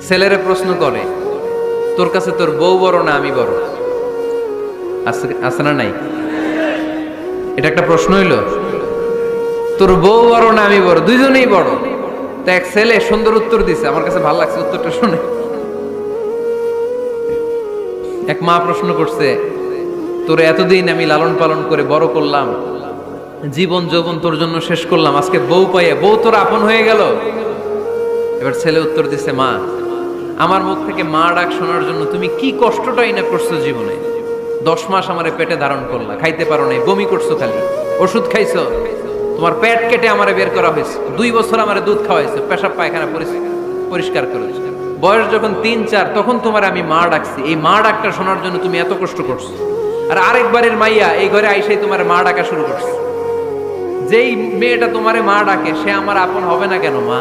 ছেলেরে প্রশ্ন করে, তোর কাছে তোর বউ বড় না আমি বড়? আছে না নাই? এটা একটা প্রশ্ন হইল। তোর বউ বড় না আমি বড়? দুইজনেই বড়। তো এক ছেলে সুন্দর উত্তর দিছে, আমার কাছে ভালো লাগছে উত্তরটা শুনে। এক মা প্রশ্ন করছে, তোর এতদিন আমি লালন পালন করে বড় করলাম, জীবন যৌবন তোর জন্য শেষ করলাম, আজকে বউ পাইয়া বউ তোর আপন হয়ে গেল। এবার ছেলে উত্তর দিছে, মা, আমার মুখ থেকে মা ডাক শোনার জন্য তুমি কি কষ্টটাই না করছো জীবনে। 10 মাস আমারে পেটে ধারণ করলা, খাইতে পারো নাই, বমি করছো, খালি ওষুধ খাইছো, তোমার পেট কেটে আমারে বের করা হয়েছে, 2 বছর আমারে দুধ খাওয়াইছো, পেশাব পায়খানা পরিষ্কার করেছো। বয়স যখন 3-4 তখন তোমার আমি মা ডাকছি, এই মা ডাকটা শোনার জন্য তুমি এত কষ্ট করছো। আর আরেকবারের মাইয়া এই ঘরে আইসাই তোমার মা ডাকা শুরু করছে। যেই মেয়েটা তোমারে মা ডাকে সে আমার আপন হবে না কেন মা?